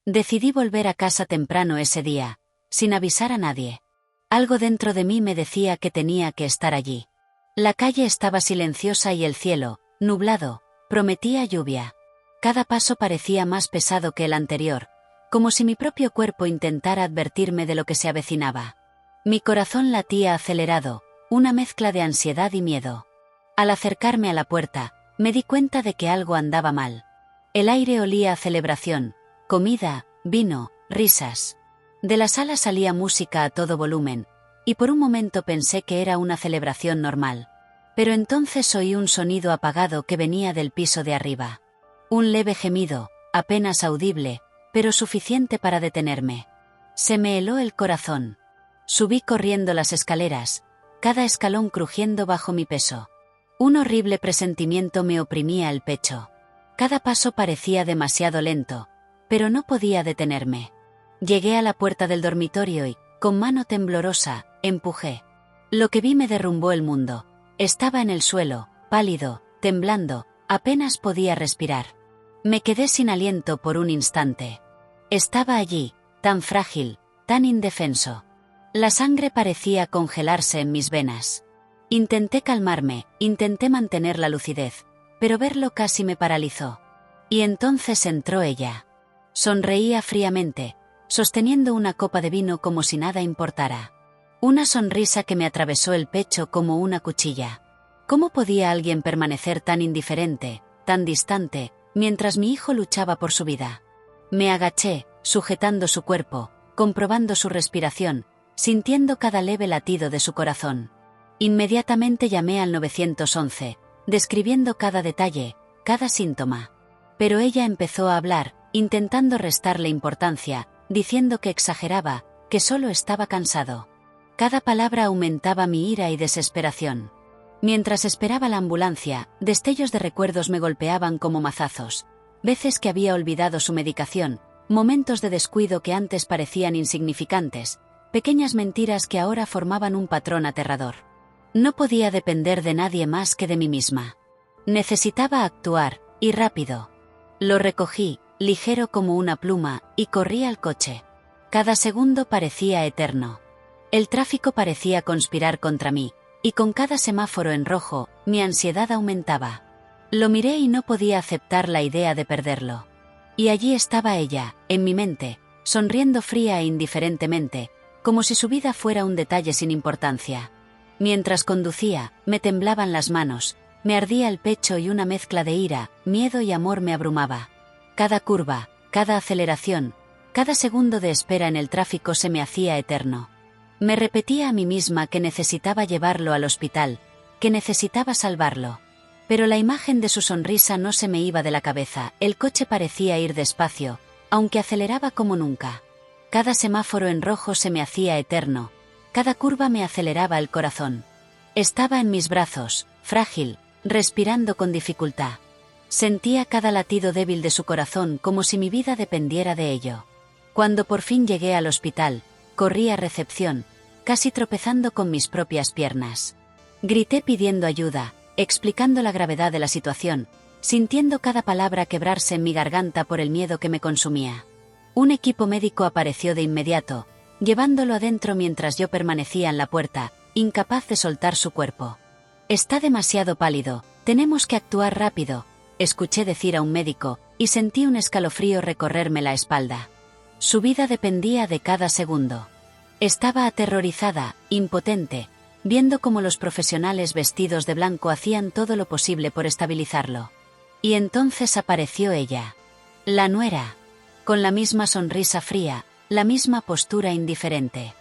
Decidí volver a casa temprano ese día, sin avisar a nadie. Algo dentro de mí me decía que tenía que estar allí. La calle estaba silenciosa y el cielo, nublado, prometía lluvia. Cada paso parecía más pesado que el anterior, como si mi propio cuerpo intentara advertirme de lo que se avecinaba. Mi corazón latía acelerado, una mezcla de ansiedad y miedo. Al acercarme a la puerta, me di cuenta de que algo andaba mal. El aire olía a celebración, comida, vino, risas. De la sala salía música a todo volumen, y por un momento pensé que era una celebración normal. Pero entonces oí un sonido apagado que venía del piso de arriba. Un leve gemido, apenas audible, pero suficiente para detenerme. Se me heló el corazón. Subí corriendo las escaleras, cada escalón crujiendo bajo mi peso. Un horrible presentimiento me oprimía el pecho. Cada paso parecía demasiado lento, pero no podía detenerme. Llegué a la puerta del dormitorio y, con mano temblorosa, empujé. Lo que vi me derrumbó el mundo. Estaba en el suelo, pálido, temblando, apenas podía respirar. Me quedé sin aliento por un instante. Estaba allí, tan frágil, tan indefenso. La sangre parecía congelarse en mis venas. Intenté calmarme, intenté mantener la lucidez, pero verlo casi me paralizó. Y entonces entró ella. Sonreía fríamente, sosteniendo una copa de vino como si nada importara. Una sonrisa que me atravesó el pecho como una cuchilla. ¿Cómo podía alguien permanecer tan indiferente, tan distante, mientras mi hijo luchaba por su vida? Me agaché, sujetando su cuerpo, comprobando su respiración, sintiendo cada leve latido de su corazón. Inmediatamente llamé al 911, describiendo cada detalle, cada síntoma. Pero ella empezó a hablar, intentando restarle importancia, diciendo que exageraba, que solo estaba cansado. Cada palabra aumentaba mi ira y desesperación. Mientras esperaba la ambulancia, destellos de recuerdos me golpeaban como mazazos. Veces que había olvidado su medicación, momentos de descuido que antes parecían insignificantes, pequeñas mentiras que ahora formaban un patrón aterrador. No podía depender de nadie más que de mí misma. Necesitaba actuar, y rápido. Lo recogí, ligero como una pluma, y corrí al coche. Cada segundo parecía eterno. El tráfico parecía conspirar contra mí, y con cada semáforo en rojo, mi ansiedad aumentaba. Lo miré y no podía aceptar la idea de perderlo. Y allí estaba ella, en mi mente, sonriendo fría e indiferentemente, como si su vida fuera un detalle sin importancia. Mientras conducía, me temblaban las manos, me ardía el pecho y una mezcla de ira, miedo y amor me abrumaba. Cada curva, cada aceleración, cada segundo de espera en el tráfico se me hacía eterno. Me repetía a mí misma que necesitaba llevarlo al hospital, que necesitaba salvarlo. Pero la imagen de su sonrisa no se me iba de la cabeza, el coche parecía ir despacio, aunque aceleraba como nunca. Cada semáforo en rojo se me hacía eterno, cada curva me aceleraba el corazón. Estaba en mis brazos, frágil, respirando con dificultad. Sentía cada latido débil de su corazón como si mi vida dependiera de ello. Cuando por fin llegué al hospital, corrí a recepción, casi tropezando con mis propias piernas. Grité pidiendo ayuda, explicando la gravedad de la situación, sintiendo cada palabra quebrarse en mi garganta por el miedo que me consumía. Un equipo médico apareció de inmediato, llevándolo adentro mientras yo permanecía en la puerta, incapaz de soltar su cuerpo. «Está demasiado pálido, tenemos que actuar rápido», escuché decir a un médico, y sentí un escalofrío recorrerme la espalda. Su vida dependía de cada segundo. Estaba aterrorizada, impotente, viendo cómo los profesionales vestidos de blanco hacían todo lo posible por estabilizarlo. Y entonces apareció ella. La nuera. Con la misma sonrisa fría, la misma postura indiferente.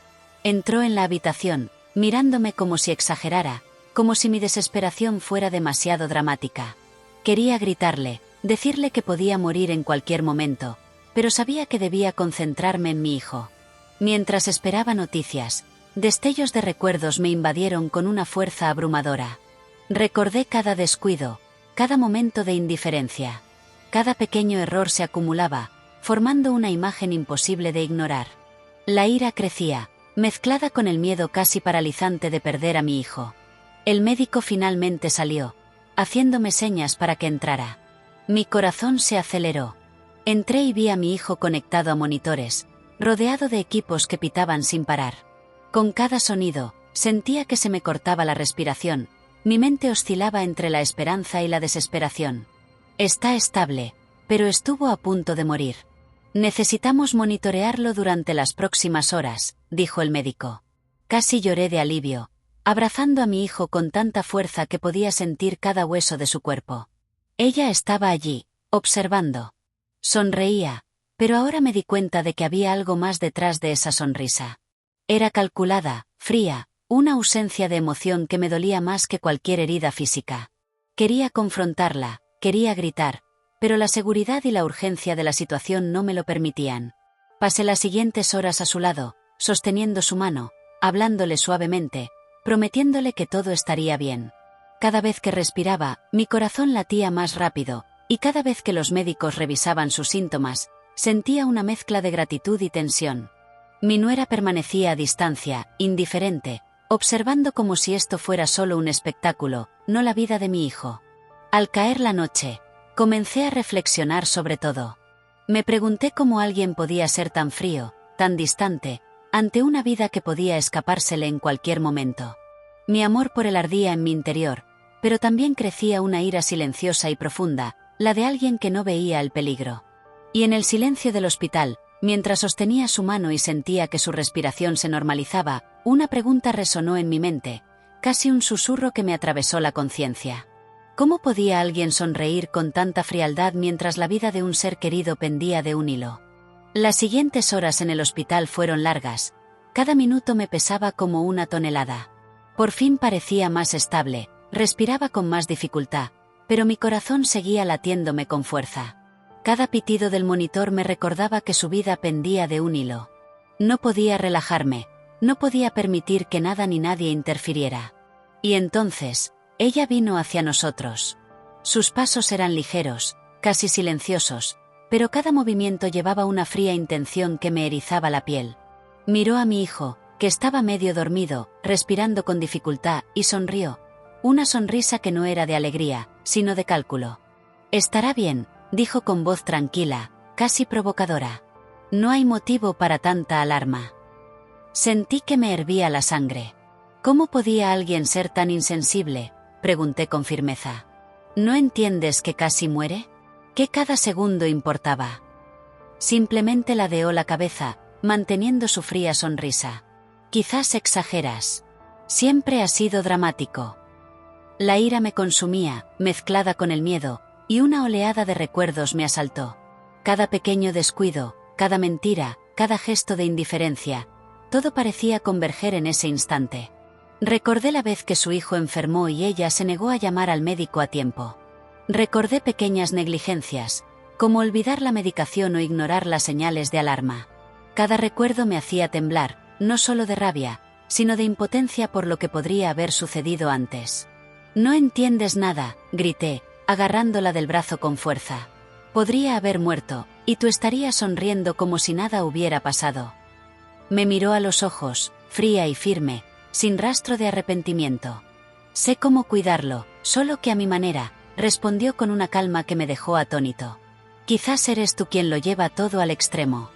Entró en la habitación, mirándome como si exagerara, como si mi desesperación fuera demasiado dramática. Quería gritarle, decirle que podía morir en cualquier momento, pero sabía que debía concentrarme en mi hijo. Mientras esperaba noticias, destellos de recuerdos me invadieron con una fuerza abrumadora. Recordé cada descuido, cada momento de indiferencia. Cada pequeño error se acumulaba, formando una imagen imposible de ignorar. La ira crecía, mezclada con el miedo casi paralizante de perder a mi hijo. El médico finalmente salió, haciéndome señas para que entrara. Mi corazón se aceleró. Entré y vi a mi hijo conectado a monitores, rodeado de equipos que pitaban sin parar. Con cada sonido, sentía que se me cortaba la respiración, mi mente oscilaba entre la esperanza y la desesperación. Está estable, pero estuvo a punto de morir. Necesitamos monitorearlo durante las próximas horas, dijo el médico. Casi lloré de alivio, abrazando a mi hijo con tanta fuerza que podía sentir cada hueso de su cuerpo. Ella estaba allí, observando. Sonreía, pero ahora me di cuenta de que había algo más detrás de esa sonrisa. Era calculada, fría, una ausencia de emoción que me dolía más que cualquier herida física. Quería confrontarla, quería gritar, pero la seguridad y la urgencia de la situación no me lo permitían. Pasé las siguientes horas a su lado, sosteniendo su mano, hablándole suavemente, prometiéndole que todo estaría bien. Cada vez que respiraba, mi corazón latía más rápido, y cada vez que los médicos revisaban sus síntomas, sentía una mezcla de gratitud y tensión. Mi nuera permanecía a distancia, indiferente, observando como si esto fuera solo un espectáculo, no la vida de mi hijo. Al caer la noche, comencé a reflexionar sobre todo. Me pregunté cómo alguien podía ser tan frío, tan distante, ante una vida que podía escapársele en cualquier momento. Mi amor por él ardía en mi interior, pero también crecía una ira silenciosa y profunda, la de alguien que no veía el peligro. Y en el silencio del hospital, mientras sostenía su mano y sentía que su respiración se normalizaba, una pregunta resonó en mi mente, casi un susurro que me atravesó la conciencia. ¿Cómo podía alguien sonreír con tanta frialdad mientras la vida de un ser querido pendía de un hilo? Las siguientes horas en el hospital fueron largas, cada minuto me pesaba como una tonelada. Por fin parecía más estable, respiraba con más dificultad, pero mi corazón seguía latiéndome con fuerza. Cada pitido del monitor me recordaba que su vida pendía de un hilo. No podía relajarme, no podía permitir que nada ni nadie interfiriera. Y entonces, ella vino hacia nosotros. Sus pasos eran ligeros, casi silenciosos, pero cada movimiento llevaba una fría intención que me erizaba la piel. Miró a mi hijo, que estaba medio dormido, respirando con dificultad, y sonrió. Una sonrisa que no era de alegría, sino de cálculo. «Estará bien», dijo con voz tranquila, casi provocadora. «No hay motivo para tanta alarma». Sentí que me hervía la sangre. ¿Cómo podía alguien ser tan insensible?, pregunté con firmeza. ¿No entiendes que casi muere? ¿Que cada segundo importaba? Simplemente ladeó la cabeza, manteniendo su fría sonrisa. Quizás exageras. Siempre has sido dramático. La ira me consumía, mezclada con el miedo, y una oleada de recuerdos me asaltó. Cada pequeño descuido, cada mentira, cada gesto de indiferencia, todo parecía converger en ese instante. Recordé la vez que su hijo enfermó y ella se negó a llamar al médico a tiempo. Recordé pequeñas negligencias, como olvidar la medicación o ignorar las señales de alarma. Cada recuerdo me hacía temblar, no solo de rabia, sino de impotencia por lo que podría haber sucedido antes. «No entiendes nada», grité, agarrándola del brazo con fuerza. «Podría haber muerto, y tú estarías sonriendo como si nada hubiera pasado». Me miró a los ojos, fría y firme, sin rastro de arrepentimiento. «Sé cómo cuidarlo, solo que a mi manera», respondió con una calma que me dejó atónito. «Quizás eres tú quien lo lleva todo al extremo».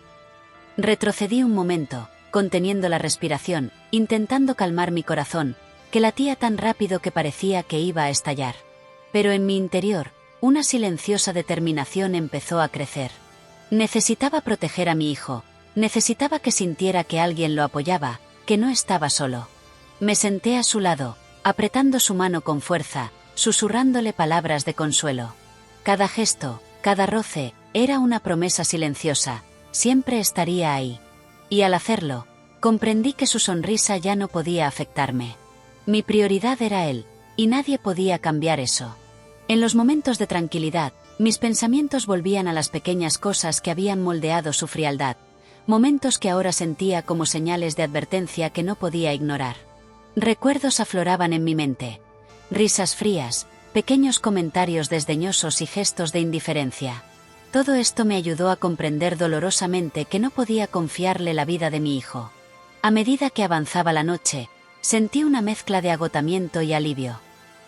Retrocedí un momento, conteniendo la respiración, intentando calmar mi corazón, que latía tan rápido que parecía que iba a estallar. Pero en mi interior, una silenciosa determinación empezó a crecer. Necesitaba proteger a mi hijo, necesitaba que sintiera que alguien lo apoyaba, que no estaba solo. Me senté a su lado, apretando su mano con fuerza, susurrándole palabras de consuelo. Cada gesto, cada roce, era una promesa silenciosa, siempre estaría ahí. Y al hacerlo, comprendí que su sonrisa ya no podía afectarme. Mi prioridad era él, y nadie podía cambiar eso. En los momentos de tranquilidad, mis pensamientos volvían a las pequeñas cosas que habían moldeado su frialdad, momentos que ahora sentía como señales de advertencia que no podía ignorar. Recuerdos afloraban en mi mente. Risas frías, pequeños comentarios desdeñosos y gestos de indiferencia. Todo esto me ayudó a comprender dolorosamente que no podía confiarle la vida de mi hijo. A medida que avanzaba la noche, sentí una mezcla de agotamiento y alivio.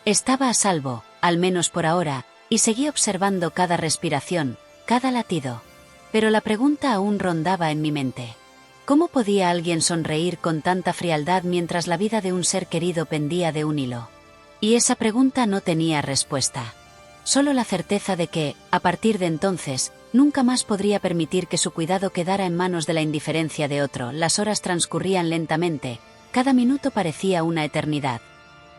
Estaba a salvo, al menos por ahora, y seguí observando cada respiración, cada latido. Pero la pregunta aún rondaba en mi mente. ¿Cómo podía alguien sonreír con tanta frialdad mientras la vida de un ser querido pendía de un hilo? Y esa pregunta no tenía respuesta. Solo la certeza de que, a partir de entonces, nunca más podría permitir que su cuidado quedara en manos de la indiferencia de otro. Las horas transcurrían lentamente, cada minuto parecía una eternidad.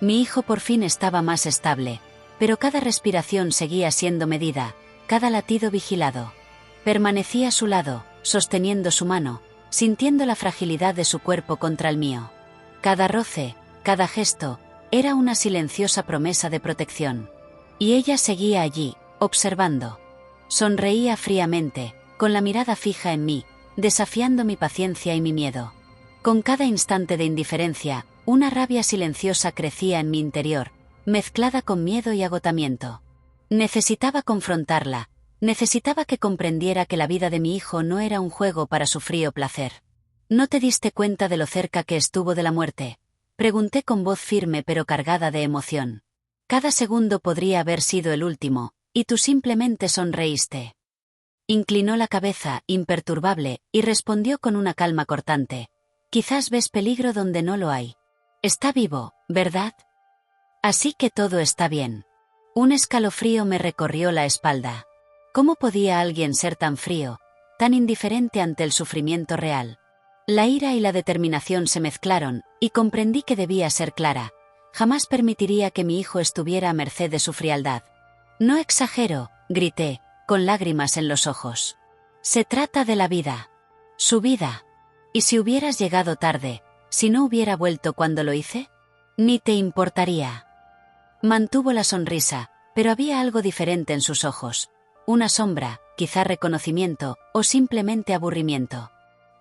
Mi hijo por fin estaba más estable, pero cada respiración seguía siendo medida, cada latido vigilado. Permanecí a su lado, sosteniendo su mano, sintiendo la fragilidad de su cuerpo contra el mío. Cada roce, cada gesto, era una silenciosa promesa de protección. Y ella seguía allí, observando. Sonreía fríamente, con la mirada fija en mí, desafiando mi paciencia y mi miedo. Con cada instante de indiferencia, una rabia silenciosa crecía en mi interior, mezclada con miedo y agotamiento. Necesitaba confrontarla, necesitaba que comprendiera que la vida de mi hijo no era un juego para su frío placer. ¿No te diste cuenta de lo cerca que estuvo de la muerte?, pregunté con voz firme pero cargada de emoción. Cada segundo podría haber sido el último, y tú simplemente sonreíste. Inclinó la cabeza, imperturbable, y respondió con una calma cortante. Quizás ves peligro donde no lo hay. Está vivo, ¿verdad? Así que todo está bien. Un escalofrío me recorrió la espalda. ¿Cómo podía alguien ser tan frío, tan indiferente ante el sufrimiento real? La ira y la determinación se mezclaron, y comprendí que debía ser clara. Jamás permitiría que mi hijo estuviera a merced de su frialdad. No exagero, grité, con lágrimas en los ojos. Se trata de la vida. Su vida. ¿Y si hubieras llegado tarde, si no hubiera vuelto cuando lo hice? Ni te importaría. Mantuvo la sonrisa, pero había algo diferente en sus ojos. Una sombra, quizá reconocimiento, o simplemente aburrimiento.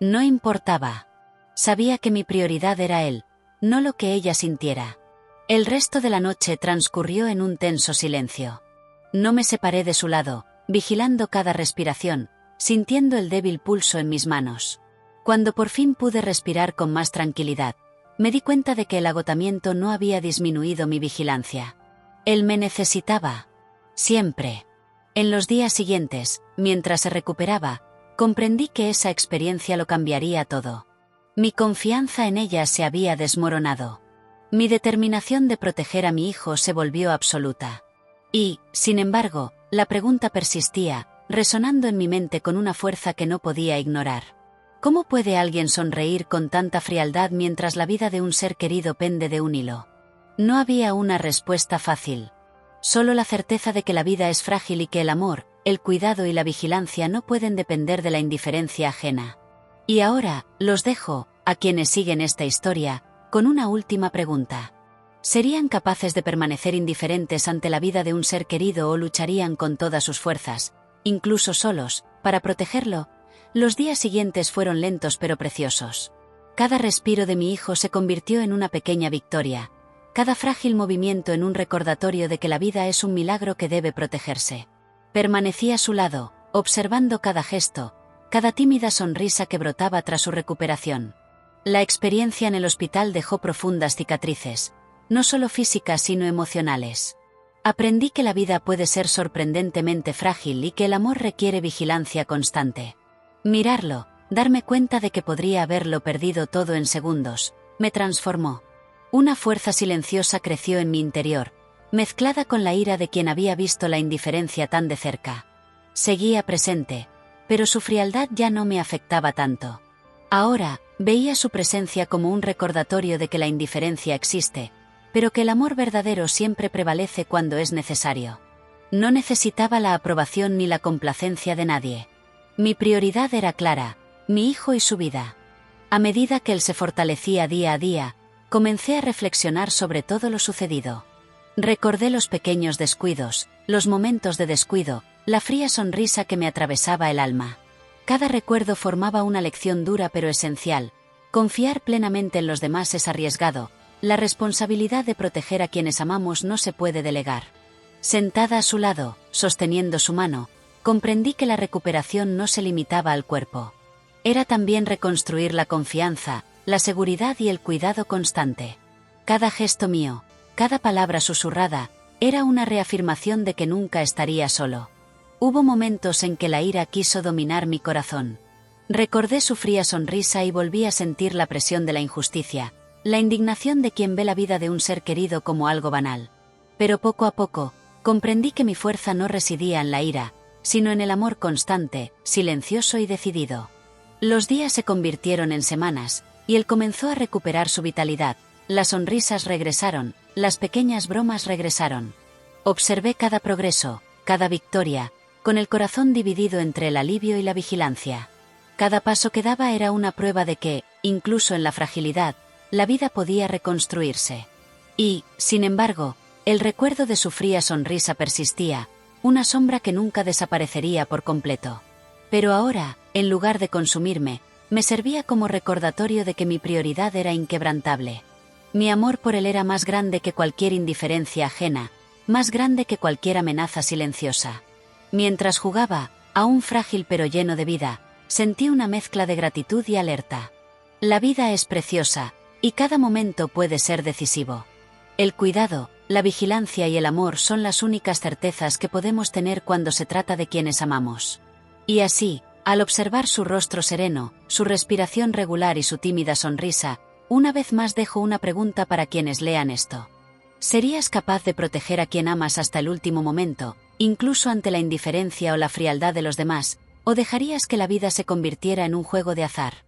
No importaba. Sabía que mi prioridad era él, no lo que ella sintiera. El resto de la noche transcurrió en un tenso silencio. No me separé de su lado, vigilando cada respiración, sintiendo el débil pulso en mis manos. Cuando por fin pude respirar con más tranquilidad, me di cuenta de que el agotamiento no había disminuido mi vigilancia. Él me necesitaba. Siempre. En los días siguientes, mientras se recuperaba, comprendí que esa experiencia lo cambiaría todo. Mi confianza en ella se había desmoronado. Mi determinación de proteger a mi hijo se volvió absoluta. Y, sin embargo, la pregunta persistía, resonando en mi mente con una fuerza que no podía ignorar. ¿Cómo puede alguien sonreír con tanta frialdad mientras la vida de un ser querido pende de un hilo? No había una respuesta fácil. Solo la certeza de que la vida es frágil y que el amor, el cuidado y la vigilancia no pueden depender de la indiferencia ajena. Y ahora, los dejo, a quienes siguen esta historia, con una última pregunta. ¿Serían capaces de permanecer indiferentes ante la vida de un ser querido o lucharían con todas sus fuerzas, incluso solos, para protegerlo? Los días siguientes fueron lentos pero preciosos. Cada respiro de mi hijo se convirtió en una pequeña victoria, cada frágil movimiento en un recordatorio de que la vida es un milagro que debe protegerse. Permanecí a su lado, observando cada gesto, cada tímida sonrisa que brotaba tras su recuperación. La experiencia en el hospital dejó profundas cicatrices, no solo físicas sino emocionales. Aprendí que la vida puede ser sorprendentemente frágil y que el amor requiere vigilancia constante. Mirarlo, darme cuenta de que podría haberlo perdido todo en segundos, me transformó. Una fuerza silenciosa creció en mi interior, mezclada con la ira de quien había visto la indiferencia tan de cerca. Seguía presente, pero su frialdad ya no me afectaba tanto. Ahora, veía su presencia como un recordatorio de que la indiferencia existe, pero que el amor verdadero siempre prevalece cuando es necesario. No necesitaba la aprobación ni la complacencia de nadie. Mi prioridad era clara, mi hijo y su vida. A medida que él se fortalecía día a día, comencé a reflexionar sobre todo lo sucedido. Recordé los pequeños descuidos, los momentos de descuido, la fría sonrisa que me atravesaba el alma. Cada recuerdo formaba una lección dura pero esencial. Confiar plenamente en los demás es arriesgado. La responsabilidad de proteger a quienes amamos no se puede delegar. Sentada a su lado, sosteniendo su mano, comprendí que la recuperación no se limitaba al cuerpo. Era también reconstruir la confianza, la seguridad y el cuidado constante. Cada gesto mío, cada palabra susurrada, era una reafirmación de que nunca estaría solo. Hubo momentos en que la ira quiso dominar mi corazón. Recordé su fría sonrisa y volví a sentir la presión de la injusticia, la indignación de quien ve la vida de un ser querido como algo banal. Pero poco a poco, comprendí que mi fuerza no residía en la ira, sino en el amor constante, silencioso y decidido. Los días se convirtieron en semanas, y él comenzó a recuperar su vitalidad. Las sonrisas regresaron, las pequeñas bromas regresaron. Observé cada progreso, cada victoria, con el corazón dividido entre el alivio y la vigilancia. Cada paso que daba era una prueba de que, incluso en la fragilidad, la vida podía reconstruirse. Y, sin embargo, el recuerdo de su fría sonrisa persistía, una sombra que nunca desaparecería por completo. Pero ahora, en lugar de consumirme, me servía como recordatorio de que mi prioridad era inquebrantable. Mi amor por él era más grande que cualquier indiferencia ajena, más grande que cualquier amenaza silenciosa. Mientras jugaba, aún frágil pero lleno de vida, sentí una mezcla de gratitud y alerta. La vida es preciosa, y cada momento puede ser decisivo. El cuidado, la vigilancia y el amor son las únicas certezas que podemos tener cuando se trata de quienes amamos. Y así, al observar su rostro sereno, su respiración regular y su tímida sonrisa, una vez más dejo una pregunta para quienes lean esto. ¿Serías capaz de proteger a quien amas hasta el último momento, incluso ante la indiferencia o la frialdad de los demás, o dejarías que la vida se convirtiera en un juego de azar?